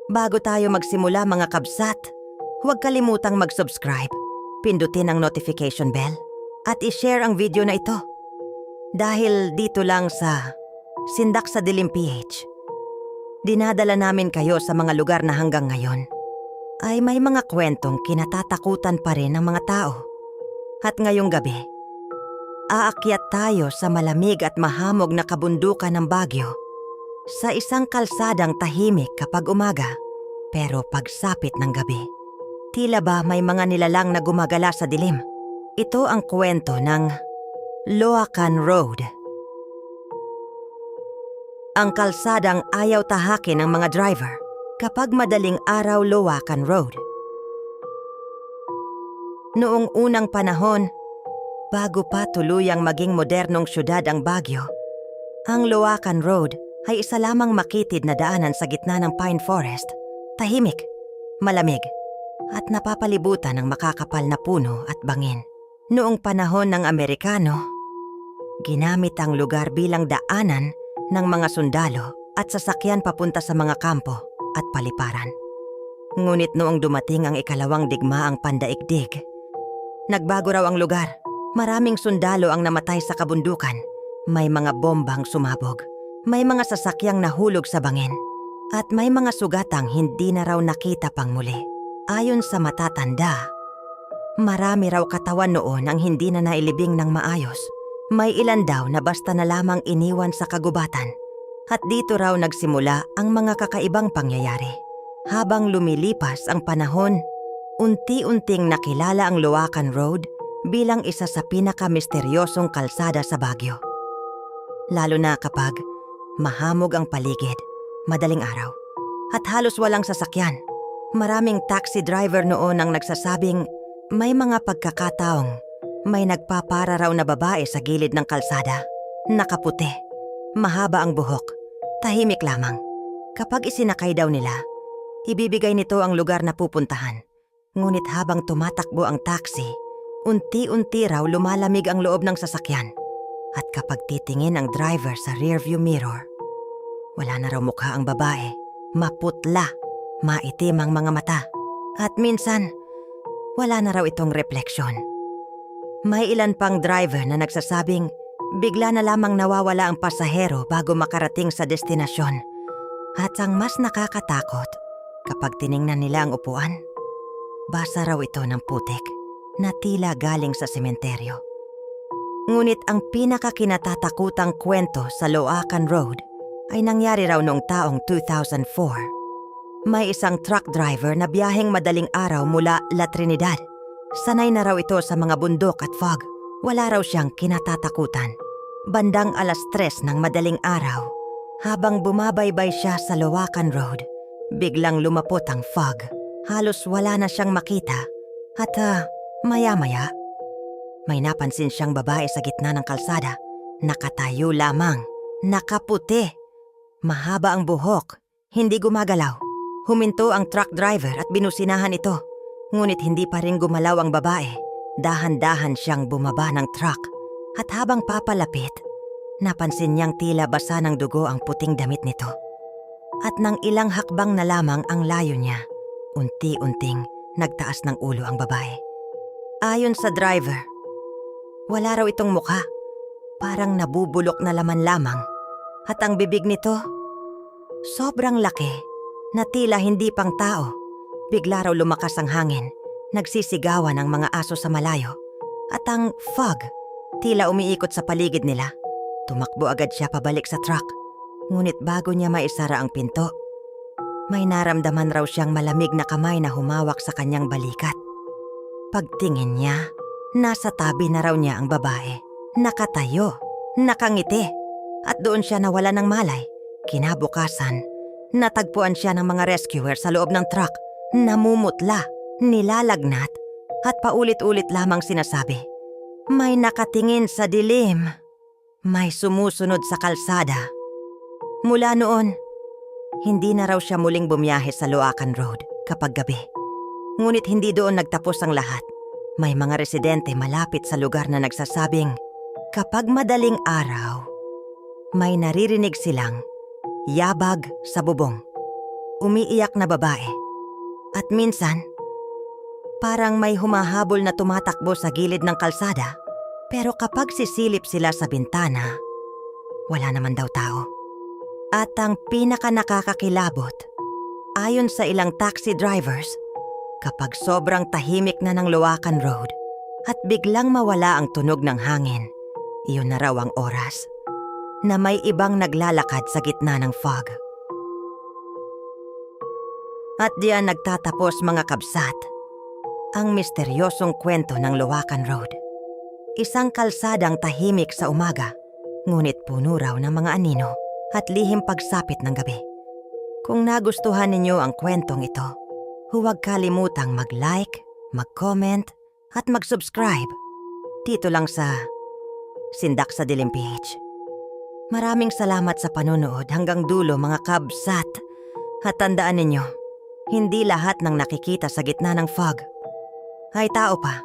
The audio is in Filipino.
Bago tayo magsimula mga kabsat, huwag kalimutang mag-subscribe, pindutin ang notification bell, at i-share ang video na ito. Dahil dito lang sa Sindak sa Dilim PH, dinadala namin kayo sa mga lugar na hanggang ngayon ay may mga kwentong kinatatakutan pa rin ng mga tao. At ngayong gabi, aakyat tayo sa malamig at mahamog na kabundukan ng Baguio, sa isang kalsadang tahimik kapag umaga, pero pagsapit ng gabi, tila ba may mga nilalang na gumagala sa dilim. Ito ang kwento ng Loacan Road. Ang kalsadang ayaw tahakin ng mga driver kapag madaling araw Loacan Road. Noong unang panahon, bago pa tuluyang maging modernong syudad ang Baguio, ang Loacan Road ay isa lamang makitid na daanan sa gitna ng pine forest, tahimik, malamig, at napapalibutan ng makakapal na puno at bangin. Noong panahon ng Amerikano, ginamit ang lugar bilang daanan ng mga sundalo at sasakyan papunta sa mga kampo at paliparan. Ngunit noong dumating ang ikalawang digmaang pandaigdig, nagbago raw ang lugar. Maraming sundalo ang namatay sa kabundukan. May mga bombang sumabog. May mga sasakyang nahulog sa bangin. At may mga sugatang hindi na raw nakita pang muli. Ayon sa matatanda, marami raw katawan noon ang hindi na nailibing ng maayos. May ilan daw na basta na lamang iniwan sa kagubatan. At dito raw nagsimula ang mga kakaibang pangyayari. Habang lumilipas ang panahon, unti-unting nakilala ang Loacan Road bilang isa sa pinaka-misteryosong kalsada sa Baguio. Lalo na kapag mahamog ang paligid, madaling araw, at halos walang sasakyan. Maraming taxi driver noon ang nagsasabing may mga pagkakataong may nagpapara raw na babae sa gilid ng kalsada. Nakaputi, mahaba ang buhok, tahimik lamang. Kapag isinakay daw nila, ibibigay nito ang lugar na pupuntahan. Ngunit habang tumatakbo ang taxi, unti-unti raw lumalamig ang loob ng sasakyan. At kapag titingin ang driver sa rearview mirror, wala na raw mukha ang babae. Maputla, maitim ang mga mata. At minsan, wala na raw itong refleksyon. May ilan pang driver na nagsasabing bigla na lamang nawawala ang pasahero bago makarating sa destinasyon. At ang mas nakakatakot, kapag tiningnan nila ang upuan, basa raw ito ng putik na tila galing sa sementeryo. Ngunit ang pinakakinatatakutang kwento sa Loacan Road ay nangyari raw noong taong 2004. May isang truck driver na biyaheng madaling araw mula La Trinidad. Sanay na raw ito sa mga bundok at fog. Wala raw siyang kinatatakutan. Bandang 3:00 ng madaling araw, habang bumabaybay siya sa Loacan Road, biglang lumapot ang fog. Halos wala na siyang makita. At maya-maya, may napansin siyang babae sa gitna ng kalsada. Nakatayo lamang, nakaputi. Mahaba ang buhok, hindi gumagalaw. Huminto ang truck driver at binusinahan ito. Ngunit hindi pa rin gumalaw ang babae. Dahan-dahan siyang bumaba ng truck. At habang papalapit, napansin niyang tila basa ng dugo ang puting damit nito. At nang ilang hakbang na lamang ang layo niya, unti-unting nagtaas ng ulo ang babae. Ayon sa driver, wala raw itong mukha. Parang nabubulok na laman lamang. At ang bibig nito, sobrang laki na tila hindi pang tao. Bigla raw lumakas ang hangin. Nagsisigawan ang mga aso sa malayo. At ang fog, tila umiikot sa paligid nila. Tumakbo agad siya pabalik sa truck. Ngunit bago niya maisara ang pinto, may naramdaman raw siyang malamig na kamay na humawak sa kanyang balikat. Pagtingin niya, nasa tabi na raw niya ang babae. Nakatayo, nakangiti, at doon siya nawala ng malay. Kinabukasan, natagpuan siya ng mga rescuer sa loob ng truck. Namumutla, nilalagnat, at paulit-ulit lamang sinasabi, "May nakatingin sa dilim. May sumusunod sa kalsada." Mula noon, hindi na raw siya muling bumiyahe sa Loacan Road kapag gabi. Ngunit hindi doon nagtapos ang lahat. May mga residente malapit sa lugar na nagsasabing kapag madaling araw, may naririnig silang yabag sa bubong. umiiyak na babae. At minsan, parang may humahabol na tumatakbo sa gilid ng kalsada. Pero kapag sisilip sila sa bintana, wala naman daw tao. At ang pinaka nakakakilabot, ayon sa ilang taxi drivers, kapag sobrang tahimik na ng Luwakan Road at biglang mawala ang tunog ng hangin, iyon na raw ang oras na may ibang naglalakad sa gitna ng fog. At diyan nagtatapos mga kabsat, ang misteryosong kwento ng Luwakan Road. Isang kalsadang tahimik sa umaga, ngunit puno raw ng mga anino at lihim pagsapit ng gabi. Kung nagustuhan ninyo ang kwentong ito, huwag kalimutang mag-like, mag-comment at mag-subscribe dito lang sa Sindak sa Dilim PH. Maraming salamat sa panonood hanggang dulo mga kabsat. At tandaan ninyo, hindi lahat ng nakikita sa gitna ng fog ay tao pa.